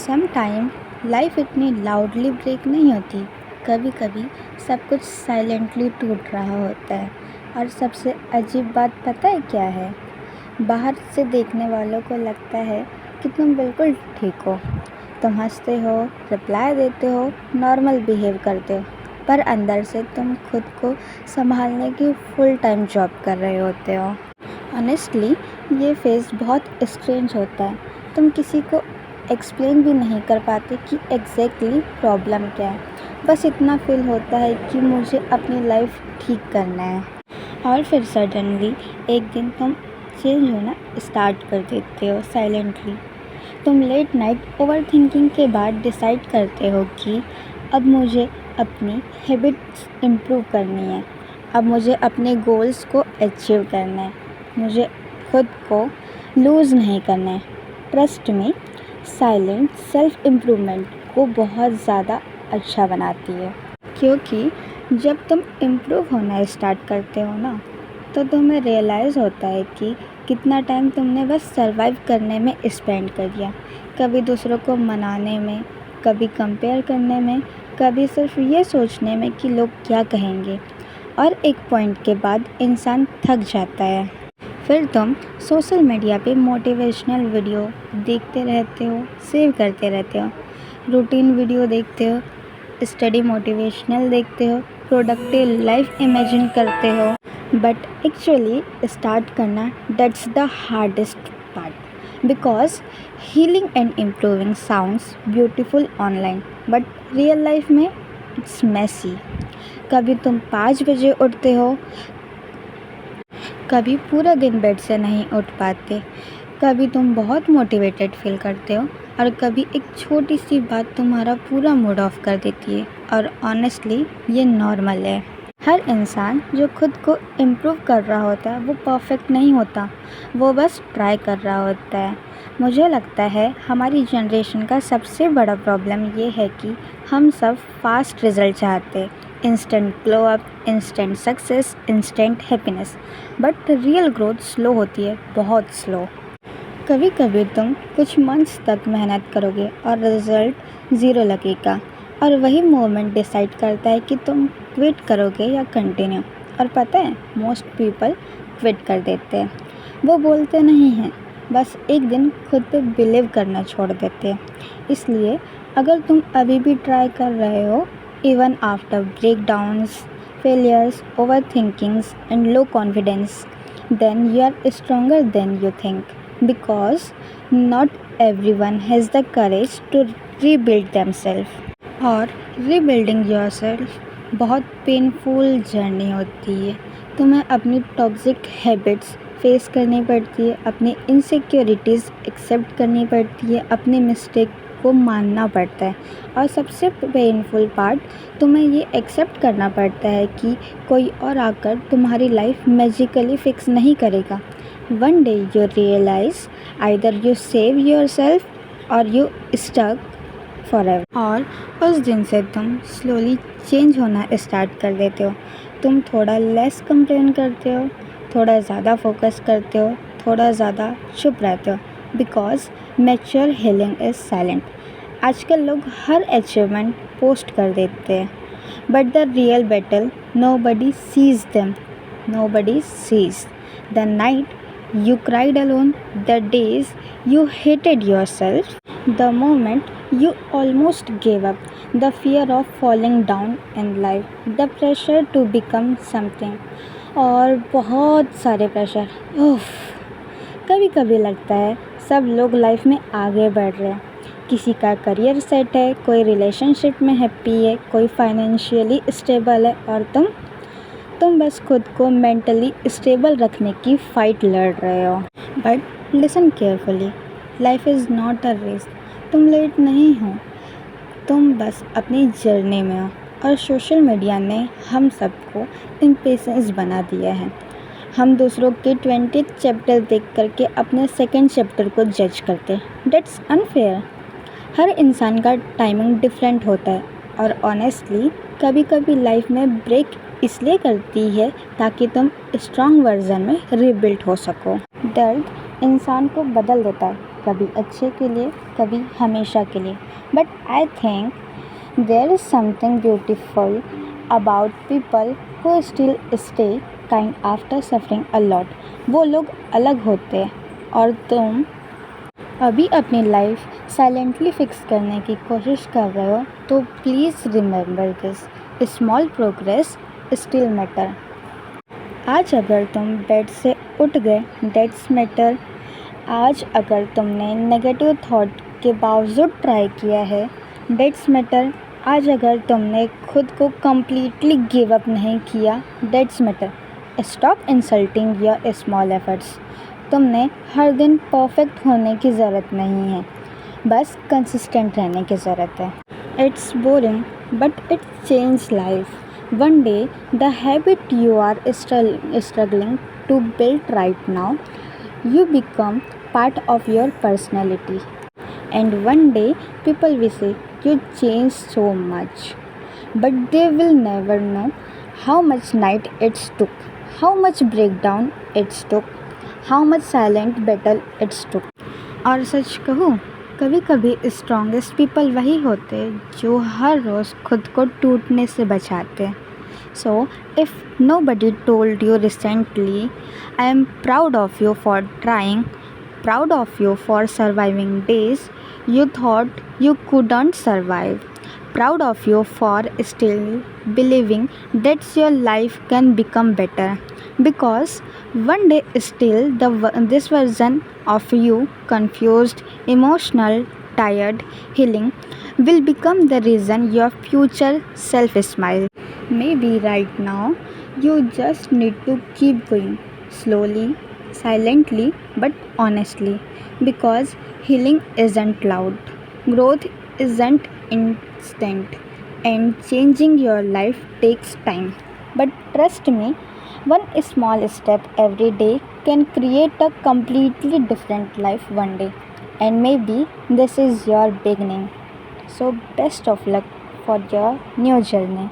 Some time life इतनी loudly break नहीं होती। कभी कभी सब कुछ साइलेंटली टूट रहा होता है। और सबसे अजीब बात पता है क्या है? बाहर से देखने वालों को लगता है कि तुम बिल्कुल ठीक हो। तुम हंसते हो, रिप्लाई देते हो, नॉर्मल बिहेव करते हो, पर अंदर से तुम खुद को संभालने की फुल टाइम जॉब कर रहे होते हो। ऑनेस्टली ये फेज़ बहुत स्ट्रेंज होता है। तुम किसी को एक्सप्लेन भी नहीं कर पाते कि एग्जैक्टली प्रॉब्लम क्या है। बस इतना फील होता है कि मुझे अपनी लाइफ ठीक करना है। और फिर सडनली एक दिन तुम चेंज होना स्टार्ट कर देते हो साइलेंटली। तुम लेट नाइट ओवर थिंकिंग के बाद डिसाइड करते हो कि अब मुझे अपनी हैबिट्स इम्प्रूव करनी है। अब मुझे अपने गोल्स को अचीव करना है। मुझे खुद को लूज़ नहीं करना है। ट्रस्ट में साइलेंट सेल्फ इम्प्रूवमेंट को बहुत ज़्यादा अच्छा बनाती है, क्योंकि जब तुम इम्प्रूव होना स्टार्ट करते हो ना, तो तुम्हें रियलाइज़ होता है कि कितना टाइम तुमने बस सर्वाइव करने में स्पेंड कर दिया। कभी दूसरों को मनाने में, कभी कंपेयर करने में, कभी सिर्फ ये सोचने में कि लोग क्या कहेंगे। और एक पॉइंट के बाद इंसान थक जाता है। फिर तुम सोशल मीडिया पे मोटिवेशनल वीडियो देखते रहते हो, सेव करते रहते हो, रूटीन वीडियो देखते हो, स्टडी मोटिवेशनल देखते हो, प्रोडक्टिव लाइफ इमेजिन करते हो। बट एक्चुअली स्टार्ट करना, that's the hardest part, because healing and improving sounds beautiful online, but real life में इट्स मैसी। कभी तुम 5 बजे उठते हो, कभी पूरा दिन बेड से नहीं उठ पाते, कभी तुम बहुत मोटिवेटेड फील करते हो, और कभी एक छोटी सी बात तुम्हारा पूरा मूड ऑफ कर देती है। और ऑनेस्टली ये नॉर्मल है। हर इंसान जो खुद को इम्प्रूव कर रहा होता है वो परफेक्ट नहीं होता, वो बस ट्राई कर रहा होता है। मुझे लगता है हमारी जनरेशन का सबसे बड़ा प्रॉब्लम ये है कि हम सब फास्ट रिजल्ट चाहते हैं, instant glow up, instant success, instant happiness. But real growth slow होती है, बहुत स्लो। कभी कभी तुम कुछ मंथ्स तक मेहनत करोगे और रिजल्ट ज़ीरो लगेगा, और वही मोमेंट डिसाइड करता है कि तुम क्विट करोगे या कंटिन्यू। और पता है, मोस्ट पीपल क्विट कर देते हैं। वो बोलते नहीं हैं, बस एक दिन खुद पे बिलीव करना छोड़ देते हैं। इसलिए अगर तुम अभी भी ट्राई कर रहे हो, even after breakdowns, failures, over thinkings and low confidence, then you are stronger than you think, because not everyone has the courage to rebuild themself. और रीबिल्डिंग योरसेल्फ बहुत पेनफुल जर्नी होती है। तुम्हें अपनी टॉक्सिक हैबिट्स फेस करनी पड़ती है, अपनी इनसिक्योरिटीज़ एक्सेप्ट करनी पड़ती है, अपने मिस्टेक को मानना पड़ता है। और सबसे पेनफुल पार्ट, तुम्हें ये एक्सेप्ट करना पड़ता है कि कोई और आकर तुम्हारी लाइफ मैजिकली फिक्स नहीं करेगा। One day you realise either you save your self or you stuck forever. और उस दिन से तुम स्लोली चेंज होना स्टार्ट कर देते हो। तुम थोड़ा लेस कंप्लेन करते हो, थोड़ा ज़्यादा फोकस करते हो, थोड़ा ज़्यादा चुप रहते हो, because mature healing is silent. आजकल लोग हर अचीवमेंट पोस्ट कर देते हैं, but the real battle nobody seize them, nobody seize the night you cried alone, the days you hated yourself, the moment you almost gave up, the fear of falling down in life, the pressure to become something, और बहुत सारे pressure. उफ, कभी कभी लगता है सब लोग लाइफ में आगे बढ़ रहे हैं। किसी का करियर सेट है, कोई रिलेशनशिप में हैप्पी है, कोई फाइनेंशियली स्टेबल है, और तुम बस खुद को मेंटली स्टेबल रखने की फ़ाइट लड़ रहे हो। But listen carefully, life is not a race. तुम लेट नहीं हो, तुम बस अपनी जर्नी में हो। और सोशल मीडिया ने हम सबको इम्पेशेंस बना दिया है। हम दूसरों के 20th चैप्टर देख करके अपने सेकंड चैप्टर को जज करते हैं। Dates unfair. हर इंसान का टाइमिंग डिफरेंट होता है, और ऑनेस्टली कभी कभी लाइफ में ब्रेक इसलिए करती है ताकि तुम स्ट्रॉन्ग वर्जन में रीबिल्ड हो सको। दर्द इंसान को बदल देता है, कभी अच्छे के लिए, कभी हमेशा के लिए। But I think there is something beautiful about people who still stay kind after suffering a lot. वो लोग अलग होते हैं और तुम अभी अपनी लाइफ साइलेंटली फिक्स करने की कोशिश कर रहे हो, तो please remember this small progress still matter. आज अगर तुम बेड से उठ गए, दैट्स मैटर। आज अगर तुमने नेगेटिव थॉट के बावजूद ट्राई किया है, दैट्स मैटर। आज अगर तुमने खुद को कम्प्लीटली गिव अप नहीं किया, that's matter. Stop insulting your small efforts. तुमने हर दिन परफेक्ट होने की ज़रूरत नहीं है, बस कंसिस्टेंट रहने की ज़रूरत है। It's boring but it change life. One day, the habit you are struggling to build right now, you become part of your personality. And one day, people will say you changed so much. But they will never know how much night it took, how much breakdown it took, how much silent battle it took. और सच कहूँ, कभी कभी strongest people वही होते जो हर रोज़ खुद को टूटने से बचाते। So if nobody told you recently, I am proud of you for trying, proud of you for surviving days you thought you couldn't survive, proud of you for still believing that your life can become better, because one day still this version of you, confused, emotional, tired, healing, will become the reason your future self smile. Maybe right now you just need to keep going slowly, silently, but honestly, because healing isn't loud, growth isn't instant, and changing your life takes time. But trust me, one small step every day can create a completely different life one day. And maybe this is your beginning. So, best of luck for your new journey.